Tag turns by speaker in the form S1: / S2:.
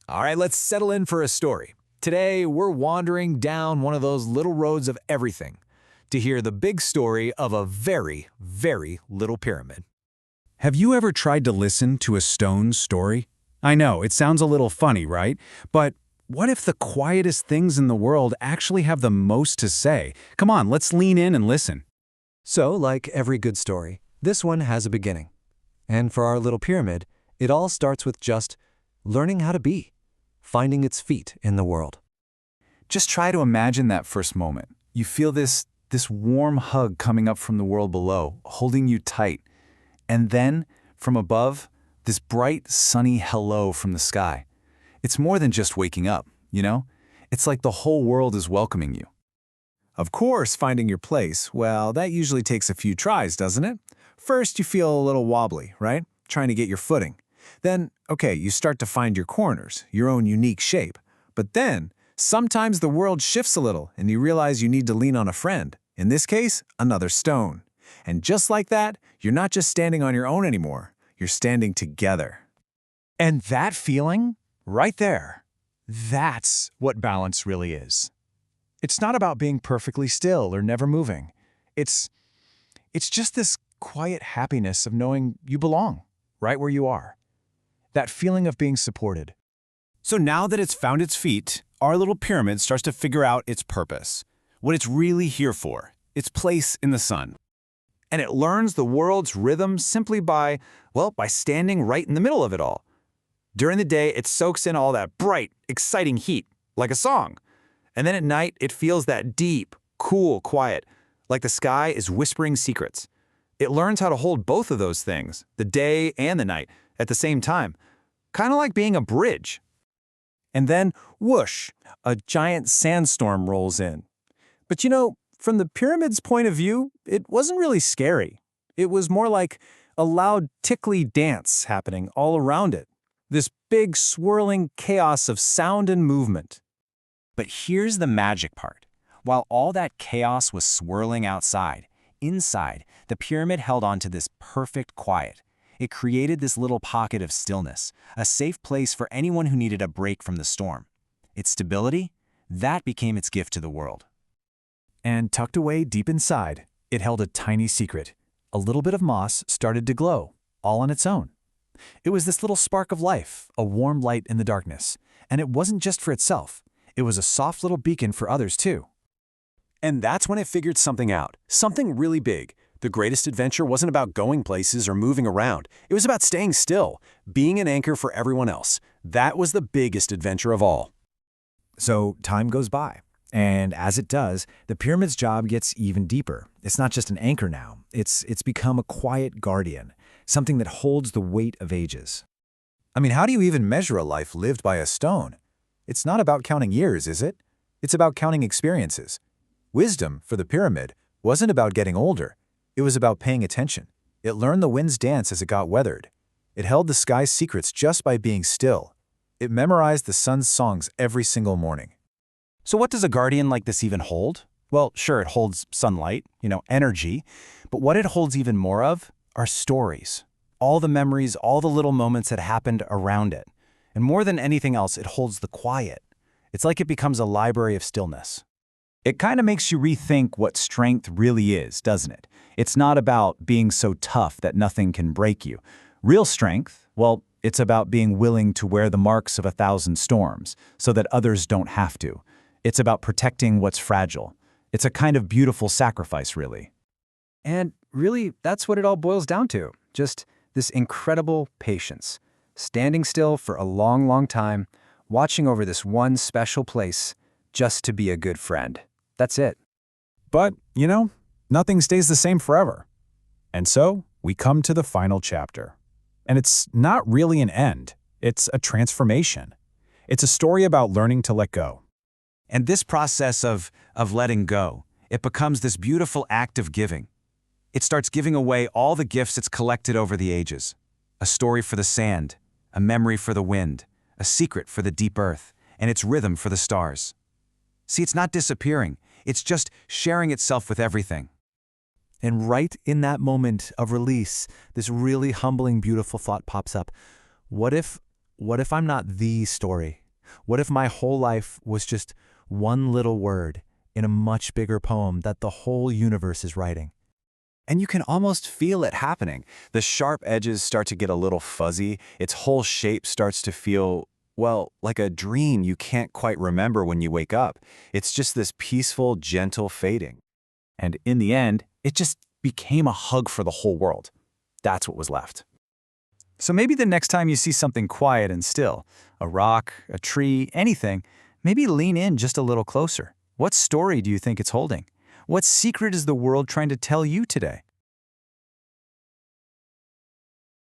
S1: All right, let's settle in for a story. Today, we're wandering down one of those little roads of everything to hear the big story of a very, very little pyramid.
S2: Have you ever tried to listen to a stone story? I know, it sounds a little funny, right? But what if the quietest things in the world actually have the most to say? Come on, let's lean in and listen.
S3: So, like every good story, this one has a beginning. And for our little pyramid, it all starts with just learning how to be, finding its feet in the world.
S2: Just try to imagine that first moment. You feel this warm hug coming up from the world below, holding you tight. And then, from above, this bright, sunny hello from the sky. It's more than just waking up, you know? It's like the whole world is welcoming you.
S1: Of course, finding your place, well, that usually takes a few tries, doesn't it? First, you feel a little wobbly, right? Trying to get your footing. Then, okay, you start to find your corners, your own unique shape. But then, sometimes the world shifts a little and you realize you need to lean on a friend. In this case, another stone. And just like that, you're not just standing on your own anymore. You're standing together.
S4: And that feeling, right there, that's what balance really is. It's not about being perfectly still or never moving. It's just this quiet happiness of knowing you belong right where you are. That feeling of being supported.
S5: So now that it's found its feet, our little pyramid starts to figure out its purpose, what it's really here for, its place in the sun.
S1: And it learns the world's rhythm simply by standing right in the middle of it all. During the day, it soaks in all that bright, exciting heat, like a song. And then at night, it feels that deep, cool quiet, like the sky is whispering secrets. It learns how to hold both of those things, the day and the night, at the same time, kind of like being a bridge.
S4: And then, whoosh, a giant sandstorm rolls in. But you know, from the pyramid's point of view, it wasn't really scary. It was more like a loud, tickly dance happening all around it. This big, swirling chaos of sound and movement.
S5: But here's the magic part. While all that chaos was swirling outside, inside, the pyramid held on to this perfect quiet. It created this little pocket of stillness, a safe place for anyone who needed a break from the storm. Its stability, that became its gift to the world.
S4: And tucked away deep inside, it held a tiny secret. A little bit of moss started to glow, all on its own. It was this little spark of life, a warm light in the darkness. And it wasn't just for itself. It was a soft little beacon for others too.
S6: And that's when it figured something out, something really big. The greatest adventure wasn't about going places or moving around. It was about staying still, being an anchor for everyone else. That was the biggest adventure of all.
S7: So time goes by. And as it does, the pyramid's job gets even deeper. It's not just an anchor now. It's become a quiet guardian, something that holds the weight of ages. I mean, how do you even measure a life lived by a stone? It's not about counting years, is it? It's about counting experiences. Wisdom, for the pyramid, wasn't about getting older. It was about paying attention. It learned the wind's dance as it got weathered. It held the sky's secrets just by being still. It memorized the sun's songs every single morning.
S5: So what does a guardian like this even hold? Well, sure, it holds sunlight, energy, but what it holds even more of are stories. All the memories, all the little moments that happened around it. And more than anything else, it holds the quiet. It's like it becomes a library of stillness.
S2: It kind of makes you rethink what strength really is, doesn't it? It's not about being so tough that nothing can break you. Real strength, well, it's about being willing to wear the marks of 1,000 storms so that others don't have to. It's about protecting what's fragile. It's a kind of beautiful sacrifice, really.
S3: And really, that's what it all boils down to. Just this incredible patience. Standing still for a long, long time, watching over this one special place, just to be a good friend. That's it.
S2: But, nothing stays the same forever. And so, we come to the final chapter. And it's not really an end. It's a transformation. It's a story about learning to let go.
S5: And this process of letting go, it becomes this beautiful act of giving. It starts giving away all the gifts it's collected over the ages. A story for the sand, a memory for the wind, a secret for the deep earth, and its rhythm for the stars. See, it's not disappearing. It's just sharing itself with everything.
S3: And right in that moment of release, this really humbling, beautiful thought pops up. What if
S4: what if I'm not the story? What if my whole life was just one little word in a much bigger poem that the whole universe is writing?
S2: And you can almost feel it happening. The sharp edges start to get a little fuzzy. Its whole shape starts to feel, well, like a dream you can't quite remember when you wake up. It's just this peaceful, gentle fading. And in the end, it just became a hug for the whole world. That's what was left.
S3: So maybe the next time you see something quiet and still, a rock, a tree, anything, maybe lean in just a little closer. What story do you think it's holding? What secret is the world trying to tell you today?